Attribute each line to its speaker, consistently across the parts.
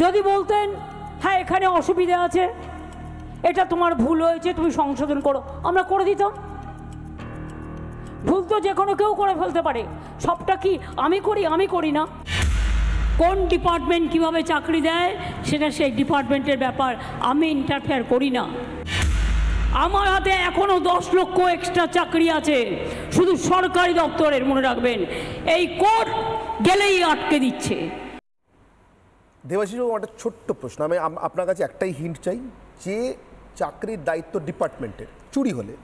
Speaker 1: যদি বলতেন হ্যাঁ এখানে অসুবিধা আছে, এটা তোমার ভুল হয়েছে, তুমি সংশোধন করো, আমরা করে দিতাম। ভুল তো যে কোনো কেউ করে ফেলতে পারে, সবটা কি আমি করি না? কোন ডিপার্টমেন্ট কিভাবে চাকরি দেয় সেটা সেই ডিপার্টমেন্টের ব্যাপার, আমি ইন্টারফেয়ার করি না। আমার হাতে এখনো 10 লক্ষ এক্সট্রা চাকরি আছে শুধু সরকারি দপ্তরের, মনে রাখবেন। এই কোর্ট গেলেই আটকে দিচ্ছে।
Speaker 2: দেবাশিস বাবু, একটা ছোট্ট প্রশ্ন, আমি আপনার কাছে একটাই হিন্ট চাই, যে চাকরির দায়িত্ব ডিপার্টমেন্টের চুরি হলে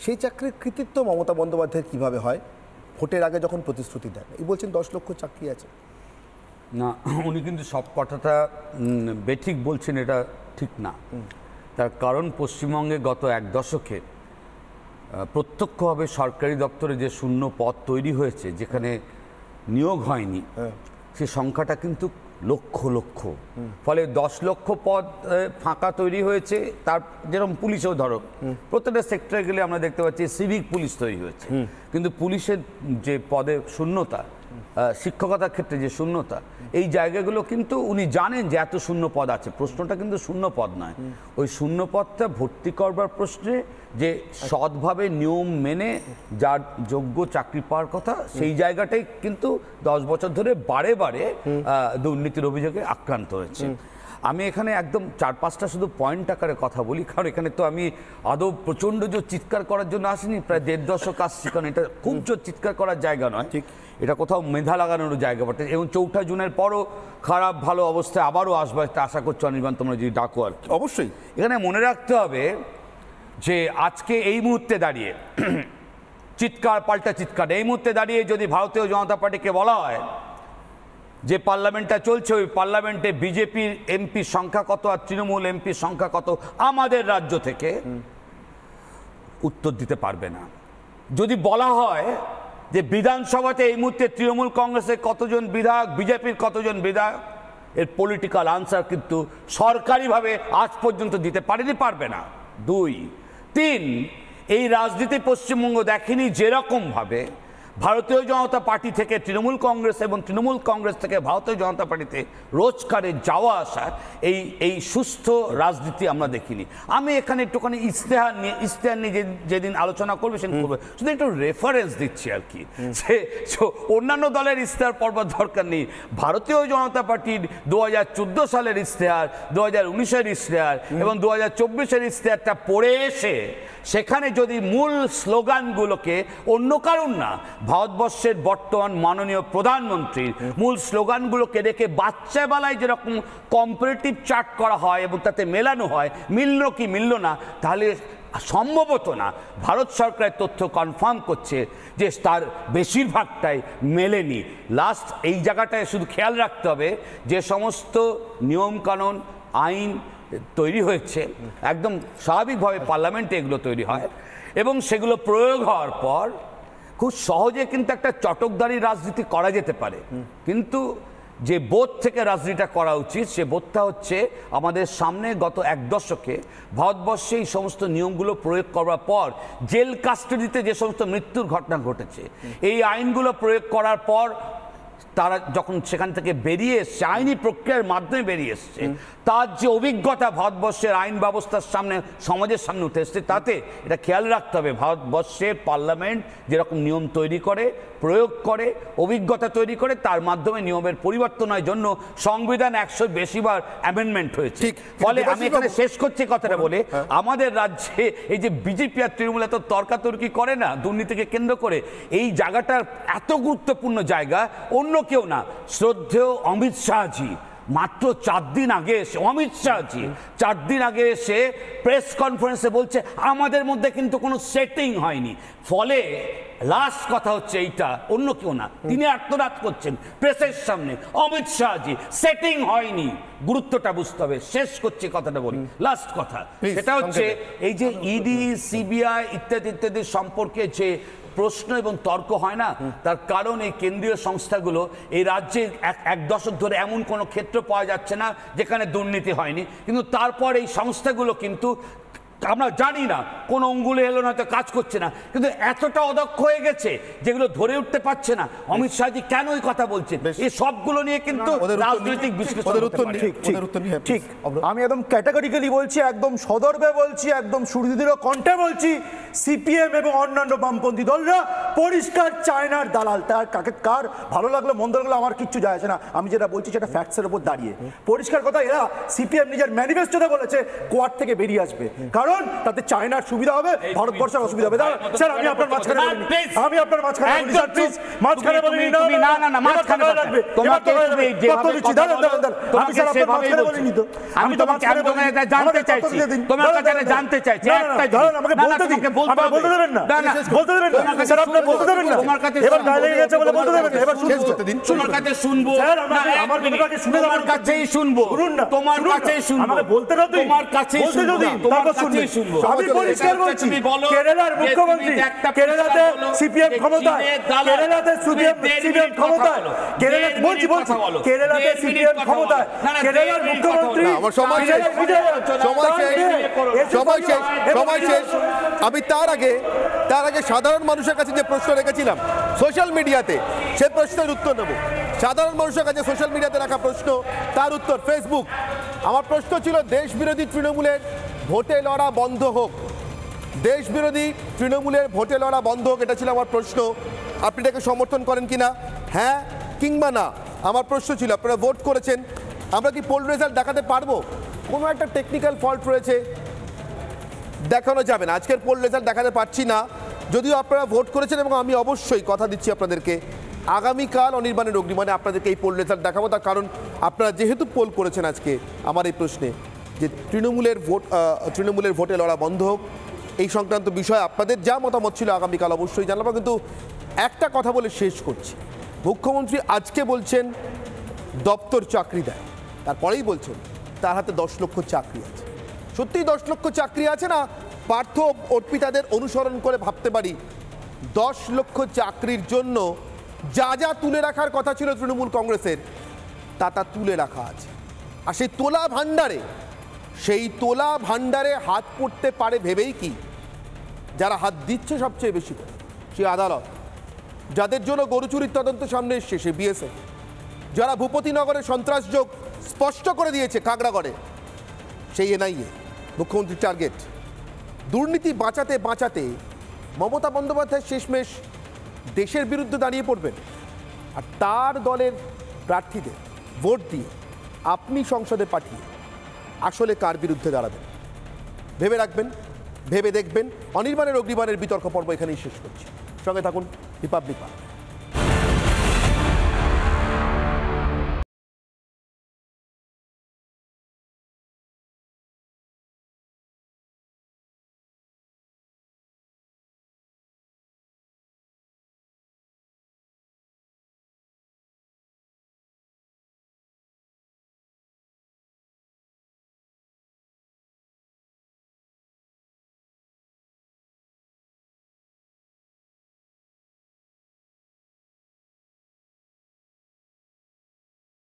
Speaker 2: সেই চাকরির কৃতিত্ব মমতা বন্দ্যোপাধ্যায়ের কীভাবে হয়? ভোটের আগে যখন প্রতিশ্রুতি দেন, এই বলছেন 10 লক্ষ চাকরি আছে।
Speaker 3: না, উনি কিন্তু সব কথাটা বেঠিক বলছেন, এটা ঠিক না। তার কারণ পশ্চিমবঙ্গে গত 1 দশকে প্রত্যক্ষভাবে সরকারি দপ্তরে যে শূন্য পদ তৈরি হয়েছে, যেখানে নিয়োগ হয়নি, সে সংখ্যাটা কিন্তু লক্ষ লক্ষ। ফলে 10 লক্ষ পদ ফাঁকা তৈরি হয়েছে। তার যেরকম পুলিশেও ধরো, প্রত্যেকটা সেক্টরে গেলে আমরা দেখতে পাচ্ছি সিভিক পুলিশ তৈরি হয়েছে, কিন্তু পুলিশের যে পদে শূন্যতা, শিক্ষকতার ক্ষেত্রে যে শূন্যতা, এই জায়গাগুলো কিন্তু উনি জানেন যে এত শূন্য পদ আছে। প্রশ্নটা কিন্তু শূন্য পদ নয়, ওই শূন্য পদটা ভর্তি করবার প্রশ্নে যে সৎভাবে নিয়ম মেনে যার যোগ্য চাকরি পাওয়ার কথা, সেই জায়গাটাই কিন্তু 10 বছর ধরে বারে বারে দুর্নীতির অভিযোগে আক্রান্ত হয়েছে। আমি এখানে একদম 4-5টা শুধু পয়েন্ট আকারে কথা বলি, কারণ এখানে তো আমি আদৌ প্রচণ্ড জোর চিৎকার করার জন্য আসিনি। প্রায় 1.5 দশক আসছি, কারণ এটা খুব জোর চিৎকার করার জায়গা নয়, এটা কোথাও মেধা লাগানোর জায়গা বটে। এবং 4ঠা জুনের পরও খারাপ ভালো অবস্থায় আবারও আসবে, একটা আশা করছি অনির্বাণ তোমরা যদি ডাকো। আর
Speaker 2: অবশ্যই
Speaker 3: এখানে মনে রাখতে হবে যে আজকে এই মুহূর্তে দাঁড়িয়ে চিৎকার পাল্টা চিৎকার, এই মুহূর্তে দাঁড়িয়ে যদি ভারতীয় জনতা পার্টিকে বলা হয় যে পার্লামেন্টটা চলছে, ওই পার্লামেন্টে বিজেপির এমপির সংখ্যা কত আর তৃণমূল এমপির সংখ্যা কত, আমাদের রাজ্য থেকে উত্তর দিতে পারবে না। যদি বলা হয় যে বিধানসভাতে এই মুহূর্তে তৃণমূল কংগ্রেসের কতজন বিধায়ক, বিজেপির কতজন বিধায়ক, এর পলিটিক্যাল আনসার কিন্তু সরকারিভাবে আজ পর্যন্ত দিতে পারবে না। 2, 3, এই রাজনীতি পশ্চিমবঙ্গ দেখেনি যেরকমভাবে ভারতীয় জনতা পার্টি থেকে তৃণমূল কংগ্রেস এবং তৃণমূল কংগ্রেস থেকে ভারতীয় জনতা পার্টিতে রোজকারের যাওয়া আসা, এই সুস্থ রাজনীতি আমরা দেখিনি। আমি এখানে একটুখানি ইশতেহার নিয়ে যেদিন আলোচনা করবে সেদিন করবে, শুধু একটু রেফারেন্স দিচ্ছি আর কি, যে অন্যান্য দলের ইশতেহার পড়বার দরকার নেই। ভারতীয় জনতা পার্টির 2014 সালের ইশতেহার, 2019-এর ইশতেহার এবং 2024-এর ইশতেহারটা পড়ে এসে সেখানে যদি মূল স্লোগানগুলোকে, অন্য কারণ না, ভারতবর্ষের বর্তমান মাননীয় প্রধানমন্ত্রীর মূল স্লোগানগুলোকে রেখে বাচ্চাবেলায় যেরকম কম্পারেটিভ চার্ট করা হয় এবং তাতে মেলানো হয়, মিলল কি মিলল না, তাহলে সম্ভবত না। ভারত সরকারের তথ্য কনফার্ম করছে যে তার বেশিরভাগটাই মেলেনি। লাস্ট এই জায়গাটায় শুধু খেয়াল রাখতে হবে, যে সমস্ত নিয়মকানুন আইন তৈরি হয়েছে একদম স্বাভাবিকভাবে পার্লামেন্টে এগুলো তৈরি হয়, এবং সেগুলো প্রয়োগ হওয়ার পর খুব সহজে কিন্তু একটা চটকদারি রাজনীতি করা যেতে পারে। কিন্তু যে বোধ থেকে রাজনীতিটা করা উচিত, সে বোধটা হচ্ছে আমাদের সামনে গত 1 দশকে ভারতবর্ষে এই সমস্ত নিয়মগুলো প্রয়োগ করার পর জেল কাস্টাডিতে যে সমস্ত মৃত্যুর ঘটনা ঘটেছে, এই আইনগুলো প্রয়োগ করার পর তারা যখন সেখান থেকে বেরিয়ে এসছে, আইনি প্রক্রিয়ার মাধ্যমে বেরিয়ে এসছে, তার যে অভিজ্ঞতা ভারতবর্ষের আইন ব্যবস্থার সামনে, সমাজের সামনে উঠে এসছে, তাতে এটা খেয়াল রাখতে হবে ভারতবর্ষের পার্লামেন্ট যেরকম নিয়ম তৈরি করে, প্রয়োগ করে, অভিজ্ঞতা তৈরি করে, তার মাধ্যমে নিয়মের পরিবর্তন হয় জন্য সংবিধান 100 বেশিবার অ্যামেন্ডমেন্ট হয়েছে। ফলে আমি এখানে শেষ করছি কথাটা বলে, আমাদের রাজ্যে এই যে বিজেপি আর তৃণমূল এত তর্কাতর্কি করে না দুর্নীতিকে কেন্দ্র করে, এই জায়গাটার এত গুরুত্বপূর্ণ জায়গা অন্য কেউ না, শ্রদ্ধেয় অমিত শাহজি মাত্র 4 দিন আগে এসে, অমিত শাহজি 4 দিন আগে এসে প্রেস কনফারেন্সে বলছে আমাদের মধ্যে কিন্তু কোনো সেটিং হয়নি। ফলে লাস্ট কথা হচ্ছে এইটা, অন্য কেউ না, তিনি আত্মনাদ করছেন প্রেসের সামনে, অমিত শাহজি, সেটিং হয়নি। গুরুত্বটা বুঝতে হবে। শেষ করছি কথাটা বলি, লাস্ট কথা, সেটা হচ্ছে এই যে ইডি, সিবিআই ইত্যাদি ইত্যাদি সম্পর্কে যে প্রশ্ন এবং তর্ক হয় না, তার কারণ এই কেন্দ্রীয় সংস্থাগুলো এই রাজ্যে 1 দশক ধরে এমন কোনো ক্ষেত্র পাওয়া যাচ্ছে না যেখানে দুর্নীতি হয়নি, কিন্তু তারপর এই সংস্থাগুলো কিন্তু আমরা জানি না কোন অঙ্গুলে এলো না, তো কাজ করছে না, কিন্তু এতটা অদক্ষ হয়ে গেছে যেগুলো ধরে উঠতে পারছে না। অমিত শাহজি কেন এই কথা বলছেন, এই সবগুলো নিয়ে কিন্তু রাজনৈতিক বিশ্লেষণ হতে পারে।
Speaker 4: ঠিক, আমি একদম ক্যাটাগরিক্যালি বলছি, একদম সদর্ভে বলছি, একদম সুদৃঢ় কণ্ঠে বলছি, সিপিএম এবং অন্যান্য বামপন্থী দলরা পরিষ্কার চায়নার দালাল। তার কার ভালো লাগলো মন্দ লাগলো আমার কিচ্ছু যায় আসে না, আমি যেটা বলছি সেটা ফ্যাক্টসের উপর দাঁড়িয়ে পরিষ্কার কথা। এরা সিপিএম নিজের ম্যানিফেস্টোতে বলেছে কোয়াড থেকে বেরিয়ে আসবে, কারণ তাতে চায়নার সুবিধা হবে, ভারতবর্ষের অসুবিধা হবে। স্যার আমি আপনার মাঝখানে বলিনি, আমি আপনার মাঝখানে বলি স্যার, প্লিজ মাঝখানে বলিনি। না না না, মাঝখানে লাগবে তোমাকে কত দিচ্ছি, দাঁড়ান দাঁড়ান দাঁড়ান, আমি স্যার আপনার মাঝখানে বলিনি তো, আমি তো মাঝখানে জানতে চাইছি, তোমার কাছে জানতে চাইছি একটা জিনিস, আমাকে বলতে দিন, আমাকে বলতে দেবেন না, বলতে দেবেন না স্যার, আপনি বলতে দেবেন না, তোমার কাছে এবার গায়ে লেগে গেছে বলে বলতে দেবেন না, এবার শেষ করতে দিন, তোমার কাছে শুনবো স্যার, আমার কথাটাকে শুনে তোমার কাছেই শুনবো, শুনুন না, তোমার কাছেই শুনবো, আমাকে বলতে দাও, তোমার কাছেই শুনবো, তোমার কাছেই শুনবো। আমি পরিষ্কার বলছি, কেরালার মুখ্যমন্ত্রী, কেরালাতে সিপিএম ক্ষমতায়, কেরালাতে সিপিএম ক্ষমতায়, কেরালাতে বলছি কেরালাতে সিপিএম ক্ষমতায়, কেরালার মুখ্যমন্ত্রী,
Speaker 2: সময় শেষ। আমি তার আগে সাধারণ মানুষের কাছে যে প্রশ্ন রেখেছিলাম সোশ্যাল মিডিয়াতে, সেই প্রশ্নের উত্তর নেব। সাধারণ মানুষের কাছে সোশ্যাল মিডিয়াতে রাখা প্রশ্ন, তার উত্তর ফেসবুক। আমার প্রশ্ন ছিল দেশ বিরোধী তৃণমূলের ভোটে লড়া বন্ধ হোক, দেশ বিরোধী তৃণমূলের ভোটে লড়া বন্ধ হোক, এটা ছিল আমার প্রশ্ন। আপনি এটাকে সমর্থন করেন কিনা, হ্যাঁ কিংবা না, আমার প্রশ্ন ছিল। আপনারা ভোট করেছেন, আমরা কি পোল রেজাল্ট দেখাতে পারবো? কোনো একটা টেকনিক্যাল ফল্ট রয়েছে, দেখানো যাবে না, আজকের পোল রেজাল্ট দেখাতে পারছি না, যদিও আপনারা ভোট করেছেন। এবং আমি অবশ্যই কথা দিচ্ছি আপনাদেরকে, আগামীকাল অনির্বাণের অগ্নিবাণে আপনাদেরকে এই পোল রেজাল্ট দেখাবো। তার কারণ আপনারা যেহেতু পোল করেছেন আজকে আমার এই প্রশ্নে যে তৃণমূলের ভোটে লড়া বন্ধ হোক, এই সংক্রান্ত বিষয়ে আপনাদের যা মতামত ছিল আগামীকাল অবশ্যই জানাবো। কিন্তু একটা কথা বলে শেষ করছি, মুখ্যমন্ত্রী আজকে বলছেন দপ্তর চাকরি দেয়, তারপরেই বলছেন তার হাতে 10 লক্ষ চাকরি আছে। সত্যিই 10 লক্ষ চাকরি আছে না? পার্থ অর্পিতাদের অনুসরণ করে ভাবতে পারি 10 লক্ষ চাকরির জন্য যা যা তুলে রাখার কথা ছিল তৃণমূল কংগ্রেসের, তা তুলে রাখা আছে। আর সেই তোলা ভাণ্ডারে হাত পড়তে পারে ভেবেই কি যারা হাত দিচ্ছে সবচেয়ে বেশি করে, সেই আদালত, যাদের জন্য গরু চুরির তদন্ত সামনে এসছে সে বিএসএফ, যারা ভূপতিনগরে সন্ত্রাসযোগ স্পষ্ট করে দিয়েছে কাকড়াগড়ে সেই এনআইএ, মুখ্যমন্ত্রীর টার্গেট। দুর্নীতি বাঁচাতে মমতা বন্দ্যোপাধ্যায় শেষমেশ দেশের বিরুদ্ধে দাঁড়িয়ে পড়বেন। আর তার দলের প্রার্থীদের ভোট দিয়ে আপনি সংসদে পাঠিয়ে আসলে কার বিরুদ্ধে দাঁড়াবেন ভেবে রাখবেন, ভেবে দেখবেন। অনির্বাণের অগ্নিবাণের বিতর্ক পর্ব এখানেই শেষ করছি। সঙ্গে থাকুন রিপাবলিক বাংলা।